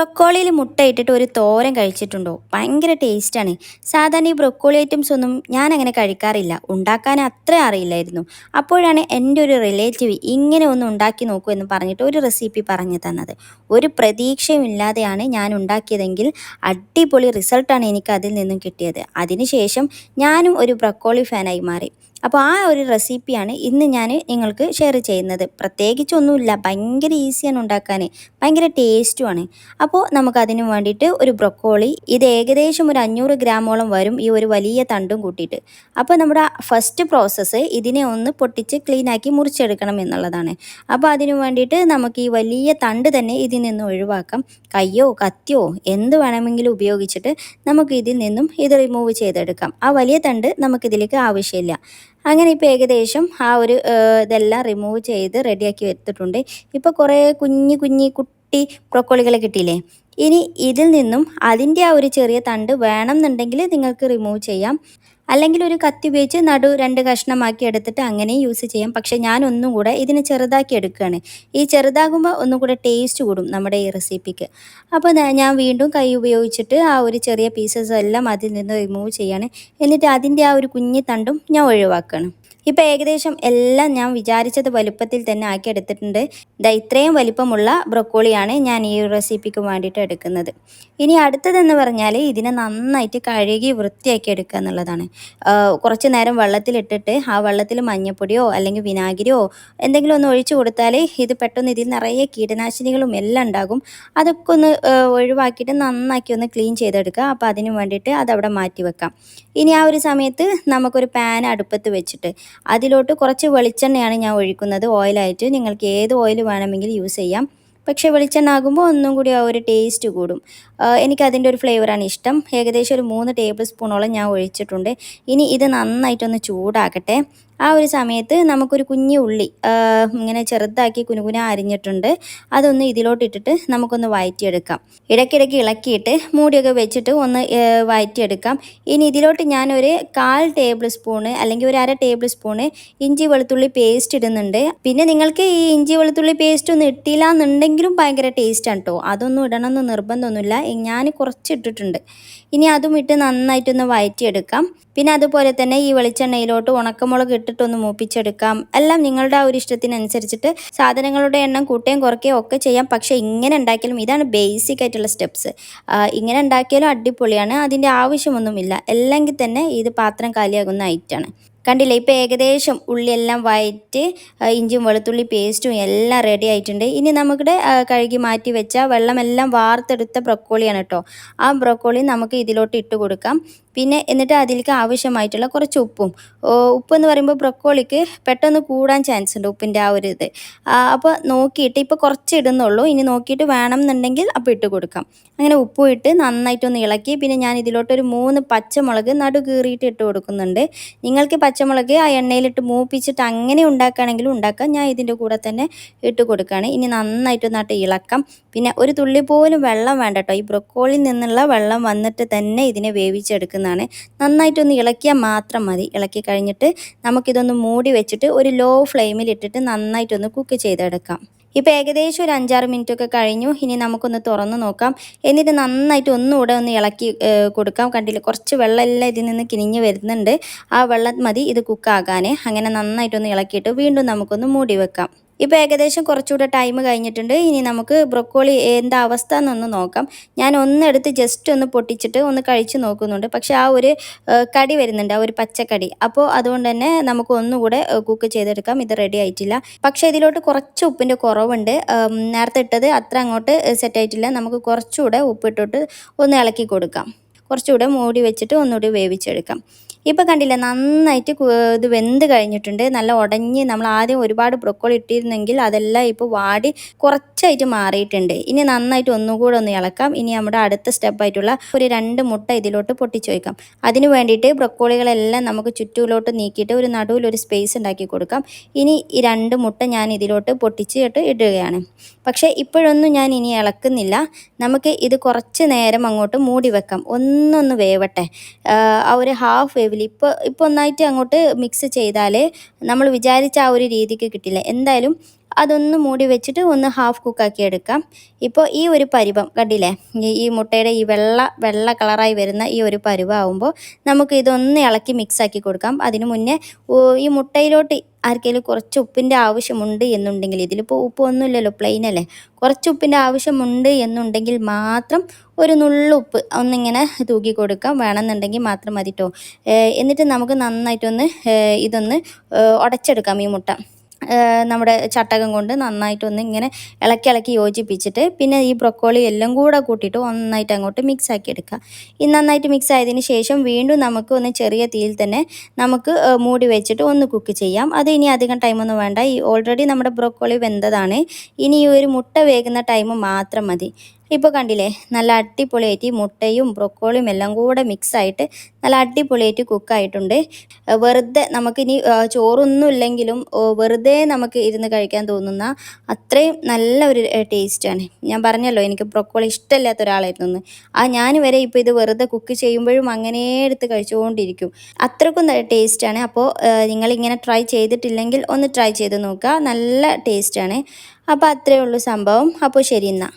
ബ്രൊക്കോളിയിൽ മുട്ടയിട്ടിട്ട് ഒരു തോരൻ കഴിച്ചിട്ടുണ്ടോ? ഭയങ്കര ടേസ്റ്റാണ്. സാധാരണ ഈ ബ്രൊക്കോളി ഐറ്റംസ് ഒന്നും ഞാൻ അങ്ങനെ കഴിക്കാറില്ല. ഉണ്ടാക്കാൻ അത്ര അറിയില്ലായിരുന്നു. അപ്പോഴാണ് എൻ്റെ ഒരു റിലേറ്റീവ് ഇങ്ങനെ ഒന്ന് ഉണ്ടാക്കി നോക്കൂ എന്ന് പറഞ്ഞിട്ട് ഒരു റെസിപ്പി പറഞ്ഞു തന്നത്. ഒരു പ്രതീക്ഷയും ഇല്ലാതെയാണ് ഞാൻ ഉണ്ടാക്കിയതെങ്കിൽ അടിപൊളി റിസൾട്ടാണ് എനിക്ക് അതിൽ നിന്നും കിട്ടിയത്. അതിനുശേഷം ഞാനും ഒരു ബ്രൊക്കോളി ഫാനായി മാറി. അപ്പോൾ ആ ഒരു റെസിപ്പിയാണ് ഇന്ന് ഞാൻ നിങ്ങൾക്ക് ഷെയർ ചെയ്യുന്നത്. പ്രത്യേകിച്ചൊന്നുമില്ല, ഭയങ്കര ഈസിയാണ് ഉണ്ടാക്കാൻ, ഭയങ്കര ടേസ്റ്റുമാണ്. അപ്പോൾ നമുക്കതിന് വേണ്ടിയിട്ട് ഒരു ബ്രൊക്കോളി, ഇത് ഏകദേശം ഒരു 500 ഗ്രാമോളം വരും ഈ ഒരു വലിയ തണ്ടും കൂട്ടിയിട്ട്. അപ്പോൾ നമ്മുടെ ഫസ്റ്റ് പ്രോസസ്സ് ഇതിനെ ഒന്ന് പൊട്ടിച്ച് ക്ലീനാക്കി മുറിച്ചെടുക്കണം എന്നുള്ളതാണ്. അപ്പോൾ അതിന് വേണ്ടിയിട്ട് നമുക്ക് ഈ വലിയ തണ്ട് തന്നെ ഇതിൽ നിന്ന് ഒഴിവാക്കാം. കയ്യോ കത്തിയോ എന്ത് വേണമെങ്കിലും ഉപയോഗിച്ചിട്ട് നമുക്ക് ഇതിൽ നിന്നും ഇത് റിമൂവ് ചെയ്തെടുക്കാം. ആ വലിയ തണ്ട് നമുക്കിതിലേക്ക് ആവശ്യമില്ല. അങ്ങനെ ഇപ്പോൾ ഏകദേശം ആ ഒരു ഇതെല്ലാം റിമൂവ് ചെയ്ത് റെഡിയാക്കി എടുത്തിട്ടുണ്ട്. ഇപ്പോൾ കുറേ കുഞ്ഞി കുഞ്ഞി കുട്ടി ബ്രൊക്കോളികളെ കിട്ടിയില്ലേ? ഇനി ഇതിൽ നിന്നും അതിൻ്റെ ആ ഒരു ചെറിയ തണ്ട് വേണമെന്നുണ്ടെങ്കിൽ നിങ്ങൾക്ക് റിമൂവ് ചെയ്യാം. അല്ലെങ്കിൽ ഒരു കത്തി ഉപയോഗിച്ച് നടു 2 കഷ്ണമാക്കി എടുത്തിട്ട് അങ്ങനെ യൂസ് ചെയ്യാം. പക്ഷേ ഞാൻ ഒന്നും കൂടെ ഇതിനെ ചെറുതാക്കി എടുക്കുകയാണ്. ഈ ചെറുതാകുമ്പോൾ ഒന്നും കൂടെ ടേസ്റ്റ് കൂടും നമ്മുടെ ഈ റെസിപ്പിക്ക്. അപ്പോൾ ഞാൻ വീണ്ടും കൈ ഉപയോഗിച്ചിട്ട് ആ ഒരു ചെറിയ പീസസ് എല്ലാം അതിൽ നിന്ന് റിമൂവ് ചെയ്യാണ്. എന്നിട്ട് അതിൻ്റെ ആ ഒരു കുഞ്ഞി തണ്ടും ഞാൻ ഒഴിവാക്കുകയാണ്. ഇപ്പോൾ ഏകദേശം എല്ലാം ഞാൻ വിചാരിച്ചത് വലുപ്പത്തിൽ തന്നെ ആക്കി എടുത്തിട്ടുണ്ട്. ഇത്രയും വലിപ്പമുള്ള ബ്രൊക്കോളിയാണ് ഞാൻ ഈ റെസിപ്പിക്ക് വേണ്ടിയിട്ട് എടുക്കുന്നത്. ഇനി അടുത്തതെന്ന് പറഞ്ഞാൽ ഇതിനെ നന്നായിട്ട് കഴുകി വൃത്തിയാക്കി എടുക്കുക എന്നുള്ളതാണ്. കുറച്ച് നേരം വെള്ളത്തിലിട്ടിട്ട് ആ വെള്ളത്തിൽ മഞ്ഞൾപ്പൊടിയോ അല്ലെങ്കിൽ വിനാഗിരിയോ എന്തെങ്കിലും ഒന്ന് ഒഴിച്ചു കൊടുത്താൽ ഇത് പെട്ടെന്ന് ഇതിൽ നിറയെ കീടനാശിനികളും എല്ലാം ഉണ്ടാകും. അതൊക്കെ ഒന്ന് ഒഴിവാക്കിയിട്ട് നന്നാക്കി ഒന്ന് ക്ലീൻ ചെയ്തെടുക്കുക. അപ്പോൾ അതിന് വേണ്ടിയിട്ട് അതവിടെ മാറ്റി വെക്കാം. ഇനി ആ ഒരു സമയത്ത് നമുക്കൊരു പാൻ അടുപ്പത്ത് വെച്ചിട്ട് അതിലോട്ട് കുറച്ച് വെളിച്ചെണ്ണയാണ് ഞാൻ ഒഴിക്കുന്നത്. ഓയിലായിട്ട് നിങ്ങൾക്ക് ഏത് ഓയിൽ വേണമെങ്കിൽ യൂസ് ചെയ്യാം. പക്ഷേ വെളിച്ചെണ്ണ ആകുമ്പോൾ ഒന്നും കൂടി ആ ഒരു ടേസ്റ്റ് കൂടും. എനിക്കതിൻ്റെ ഒരു ഫ്ലേവറാണ് ഇഷ്ടം. ഏകദേശം ഒരു 3 ടേബിൾ സ്പൂണോളം ഞാൻ ഒഴിച്ചിട്ടുണ്ട്. ഇനി ഇത് നന്നായിട്ടൊന്ന് ചൂടാക്കട്ടെ. ആ ഒരു സമയത്ത് നമുക്കൊരു കുഞ്ഞു ഉള്ളി ഇങ്ങനെ ചെറുതാക്കി കുനുകുന അരിഞ്ഞിട്ടുണ്ട്. അതൊന്ന് ഇതിലോട്ടിട്ടിട്ട് നമുക്കൊന്ന് വഴറ്റിയെടുക്കാം. ഇടയ്ക്കിടയ്ക്ക് ഇളക്കിയിട്ട് മൂടിയൊക്കെ വെച്ചിട്ട് ഒന്ന് വഴറ്റിയെടുക്കാം. ഇനി ഇതിലോട്ട് ഞാനൊരു 1/4 ടേബിൾ സ്പൂണ് അല്ലെങ്കിൽ ഒരു 1/2 ടേബിൾ സ്പൂണ് ഇഞ്ചി വെളുത്തുള്ളി പേസ്റ്റ് ഇടുന്നുണ്ട്. പിന്നെ നിങ്ങൾക്ക് ഈ ഇഞ്ചി വെളുത്തുള്ളി പേസ്റ്റ് ഒന്നും ഇട്ടില്ല എന്നുണ്ടെങ്കിലും ഭയങ്കര ടേസ്റ്റാണ് കേട്ടോ. അതൊന്നും ഇടണമെന്ന് നിർബന്ധമൊന്നുമില്ല. ഞാൻ കുറച്ച് ഇട്ടിട്ടുണ്ട്. ഇനി അതും ഇട്ട് നന്നായിട്ടൊന്ന് വഴറ്റിയെടുക്കാം. പിന്നെ അതുപോലെ തന്നെ ഈ വെളിച്ചെണ്ണയിലോട്ട് ഉണക്കമുളക് ഇട്ടിട്ടൊന്ന് മൂപ്പിച്ചെടുക്കാം. എല്ലാം നിങ്ങളുടെ ആ ഒരു ഇഷ്ടത്തിനനുസരിച്ചിട്ട് സാധനങ്ങളുടെ എണ്ണം കൂട്ടുകയും കുറയ്ക്കുകയും ഒക്കെ ചെയ്യാം. പക്ഷേ ഇങ്ങനെ ഉണ്ടാക്കിയാലും ഇതാണ് ബേസിക് ആയിട്ടുള്ള സ്റ്റെപ്സ്. ഇങ്ങനെ ഉണ്ടാക്കിയാലും അടിപൊളിയാണ്. അതിൻ്റെ ആവശ്യമൊന്നുമില്ല. അല്ലെങ്കിൽ തന്നെ ഇത് പാത്രം കാലിയാകുന്ന ഐറ്റാണ്. കണ്ടില്ലേ, ഇപ്പോൾ ഏകദേശം ഉള്ളിയെല്ലാം വഴറ്റി ഇഞ്ചിയും വെളുത്തുള്ളി പേസ്റ്റും എല്ലാം റെഡി ആയിട്ടുണ്ട്. ഇനി നമുക്കിടെ കഴുകി മാറ്റി വെച്ച വെള്ളമെല്ലാം വാർത്തെടുത്ത ബ്രൊക്കോളിയാണ് കേട്ടോ. ആ ബ്രൊക്കോളി നമുക്ക് ഇതിലോട്ട് ഇട്ട് കൊടുക്കാം. പിന്നെ എന്നിട്ട് അതിലേക്ക് ആവശ്യമായിട്ടുള്ള കുറച്ച് ഉപ്പെന്ന് പറയുമ്പോൾ ബ്രൊക്കോളിക്ക് പെട്ടെന്ന് കൂടാൻ ചാൻസ് ഉണ്ട്, ഉപ്പിൻ്റെ ആ ഒരു ഇത്. അപ്പോൾ നോക്കിയിട്ട് ഇപ്പോൾ കുറച്ച് ഇടുന്നുള്ളൂ. ഇനി നോക്കിയിട്ട് വേണമെന്നുണ്ടെങ്കിൽ അപ്പോൾ ഇട്ട് കൊടുക്കാം. അങ്ങനെ ഉപ്പും ഇട്ട് നന്നായിട്ടൊന്ന് ഇളക്കി. പിന്നെ ഞാൻ ഇതിലോട്ടൊരു 3 പച്ചമുളക് നടു കീറിയിട്ട് ഇട്ട് കൊടുക്കുന്നുണ്ട്. നിങ്ങൾക്ക് പച്ചമുളക് ആ എണ്ണയിലിട്ട് മൂപ്പിച്ചിട്ട് അങ്ങനെ ഉണ്ടാക്കുകയാണെങ്കിലും ഉണ്ടാക്കാം. ഞാൻ ഇതിൻ്റെ കൂടെ തന്നെ ഇട്ട് കൊടുക്കുകയാണ്. ഇനി നന്നായിട്ടൊന്നായിട്ട് ഇളക്കാം. പിന്നെ ഒരു തുള്ളി പോലും വെള്ളം വേണ്ട കേട്ടോ. ഈ ബ്രൊക്കോളിയിൽ നിന്നുള്ള വെള്ളം വന്നിട്ട് തന്നെ ഇതിനെ വേവിച്ചെടുക്കുന്നതാണ്. നന്നായിട്ടൊന്ന് ഇളക്കിയാൽ മാത്രം മതി. ഇളക്കി കഴിഞ്ഞിട്ട് നമുക്കിതൊന്ന് മൂടി വെച്ചിട്ട് ഒരു ലോ ഫ്ലെയിമിൽ ഇട്ടിട്ട് നന്നായിട്ടൊന്ന് കുക്ക് ചെയ്തെടുക്കാം. ഇപ്പോൾ ഏകദേശം ഒരു 5-6 മിനിറ്റൊക്കെ കഴിഞ്ഞു. ഇനി നമുക്കൊന്ന് തുറന്ന് നോക്കാം. എന്നിട്ട് നന്നായിട്ട് ഒന്നുകൂടെ ഒന്ന് ഇളക്കി കൊടുക്കാം. കണ്ടില്ല, കുറച്ച് വെള്ളമെല്ലാം ഇതിൽ നിന്ന് കിനിഞ്ഞ് വരുന്നുണ്ട്. ആ വെള്ളം മതി ഇത് കുക്കാകാൻ. അങ്ങനെ നന്നായിട്ടൊന്ന് ഇളക്കിയിട്ട് വീണ്ടും നമുക്കൊന്ന് മൂടി വെക്കാം. ഇപ്പോൾ ഏകദേശം കുറച്ചുകൂടെ ടൈം കഴിഞ്ഞിട്ടുണ്ട്. ഇനി നമുക്ക് ബ്രൊക്കോളി എന്താ അവസ്ഥ എന്നൊന്ന് നോക്കാം. ഞാൻ ഒന്നെടുത്ത് ജസ്റ്റ് ഒന്ന് പൊട്ടിച്ചിട്ട് ഒന്ന് കഴിച്ച് നോക്കുന്നുണ്ട്. പക്ഷേ ആ ഒരു കടി വരുന്നുണ്ട്, ആ ഒരു പച്ചക്കടി. അപ്പോൾ അതുകൊണ്ട് തന്നെ നമുക്ക് ഒന്നുകൂടെ കുക്ക് ചെയ്തെടുക്കാം. ഇത് റെഡി ആയിട്ടില്ല. പക്ഷേ ഇതിലോട്ട് കുറച്ച് ഉപ്പിൻ്റെ കുറവുണ്ട്. നേരത്തെ ഇട്ടത് അത്ര അങ്ങോട്ട് സെറ്റായിട്ടില്ല. നമുക്ക് കുറച്ചുകൂടെ ഉപ്പിട്ടിട്ട് ഒന്ന് ഇളക്കി കൊടുക്കാം. കുറച്ചുകൂടെ മൂടി വെച്ചിട്ട് ഒന്നുകൂടി വേവിച്ചെടുക്കാം. ഇപ്പോൾ കണ്ടില്ല, നന്നായിട്ട് ഇത് വെന്ത് കഴിഞ്ഞിട്ടുണ്ട്. നല്ല ഉടഞ്ഞ് നമ്മൾ ആദ്യം ഒരുപാട് ബ്രൊക്കോളി ഇട്ടിരുന്നെങ്കിൽ അതെല്ലാം ഇപ്പോൾ വാടി കുറച്ചായിട്ട് മാറിയിട്ടുണ്ട്. ഇനി നന്നായിട്ട് ഒന്നുകൂടെ ഒന്ന് ഇളക്കാം. ഇനി നമ്മുടെ അടുത്ത സ്റ്റെപ്പായിട്ടുള്ള ഒരു 2 മുട്ട ഇതിലോട്ട് പൊട്ടിച്ച് വയ്ക്കാം. അതിന് വേണ്ടിയിട്ട് ബ്രൊക്കോളികളെല്ലാം നമുക്ക് ചുറ്റിലോട്ട് നീക്കിയിട്ട് ഒരു നടുവിലൊരു സ്പേസ് ഉണ്ടാക്കി കൊടുക്കാം. ഇനി ഈ 2 മുട്ട ഞാൻ ഇതിലോട്ട് പൊട്ടിച്ചിട്ട് ഇടുകയാണ്. പക്ഷേ ഇപ്പോഴൊന്നും ഞാൻ ഇനി ഇളക്കുന്നില്ല. നമുക്ക് ഇത് കുറച്ച് നേരം അങ്ങോട്ട് മൂടി വെക്കാം. ഒന്നൊന്ന് വേവട്ടെ. ആ ഒരു ഹാഫ് വേവിൽ ഇപ്പോൾ ഒന്നായിട്ട് അങ്ങോട്ട് മിക്സ് ചെയ്താൽ നമ്മൾ വിചാരിച്ച ആ ഒരു രീതിക്ക് കിട്ടില്ല. എന്തായാലും അതൊന്ന് മൂടി വെച്ചിട്ട് ഒന്ന് ഹാഫ് കുക്കാക്കി എടുക്കാം. ഇപ്പോൾ ഈ ഒരു പരുവം കണ്ടില്ലേ, ഈ മുട്ടയുടെ ഈ വെള്ള കളറായി വരുന്ന ഈ ഒരു പരുവമാകുമ്പോൾ നമുക്ക് ഇതൊന്ന് ഇളക്കി മിക്സാക്കി കൊടുക്കാം. അതിന് മുന്നേ ഈ മുട്ടയിലോട്ട് ആർക്കെങ്കിലും കുറച്ച് ഉപ്പിൻ്റെ ആവശ്യമുണ്ട് എന്നുണ്ടെങ്കിൽ, ഇതിലിപ്പോൾ ഉപ്പൊന്നുമില്ലല്ലോ, പ്ലെയിൻ അല്ലേ, കുറച്ച് ഉപ്പിൻ്റെ ആവശ്യമുണ്ട് എന്നുണ്ടെങ്കിൽ മാത്രം ഒരു നുള്ളുപ്പ് ഒന്നിങ്ങനെ തൂക്കി കൊടുക്കാം. വേണമെന്നുണ്ടെങ്കിൽ മാത്രം മതി കേട്ടോ. എന്നിട്ട് നമുക്ക് നന്നായിട്ടൊന്ന് ഇതൊന്ന് ഉടച്ചെടുക്കാം ഈ മുട്ട. നമ്മുടെ ചട്ടകം കൊണ്ട് നന്നായിട്ടൊന്ന് ഇങ്ങനെ ഇളക്കി ഇളക്കി യോജിപ്പിച്ചിട്ട് പിന്നെ ഈ ബ്രൊക്കോളി എല്ലാം കൂടെ കൂട്ടിയിട്ട് ഒന്നായിട്ട് അങ്ങോട്ട് മിക്സ് ആക്കി എടുക്കുക. ഈ നന്നായിട്ട് മിക്സ് ആയതിന് ശേഷം വീണ്ടും നമുക്ക് ഒന്ന് ചെറിയ തീയിൽ തന്നെ നമുക്ക് മൂടി വെച്ചിട്ട് ഒന്ന് കുക്ക് ചെയ്യാം. അത് ഇനി അധികം ടൈമൊന്നും വേണ്ട. ഈ ഓൾറെഡി നമ്മുടെ ബ്രൊക്കോളി വെന്തതാണ്. ഇനി ഈ ഒരു മുട്ട വേകുന്ന ടൈം മാത്രം മതി. ഇപ്പോൾ കണ്ടില്ലേ, നല്ല അടിപൊളിയായിട്ട് ഈ മുട്ടയും ബ്രൊക്കോളിയും എല്ലാം കൂടെ മിക്സായിട്ട് നല്ല അടിപൊളിയായിട്ട് കുക്കായിട്ടുണ്ട്. വെറുതെ നമുക്കിനി ചോറൊന്നും ഇല്ലെങ്കിലും വെറുതെ നമുക്ക് ഇരുന്ന് കഴിക്കാൻ തോന്നുന്ന അത്രയും നല്ല ഒരു ടേസ്റ്റാണ്. ഞാൻ പറഞ്ഞല്ലോ എനിക്ക് ബ്രൊക്കോളി ഇഷ്ടമില്ലാത്ത ഒരാളായിരുന്നു. ഞാൻ വരെ ഇപ്പോൾ ഇത് വെറുതെ കുക്ക് ചെയ്യുമ്പോഴും അങ്ങനെ എടുത്ത് കഴിച്ചുകൊണ്ടിരിക്കും. അത്രയ്ക്കും ടേസ്റ്റാണ്. അപ്പോൾ നിങ്ങളിങ്ങനെ ട്രൈ ചെയ്തിട്ടില്ലെങ്കിൽ ഒന്ന് ട്രൈ ചെയ്ത് നോക്കുക. നല്ല ടേസ്റ്റാണ്. അപ്പോൾ അത്രയേ ഉള്ളൂ സംഭവം. അപ്പോൾ ശരി എന്നാൽ.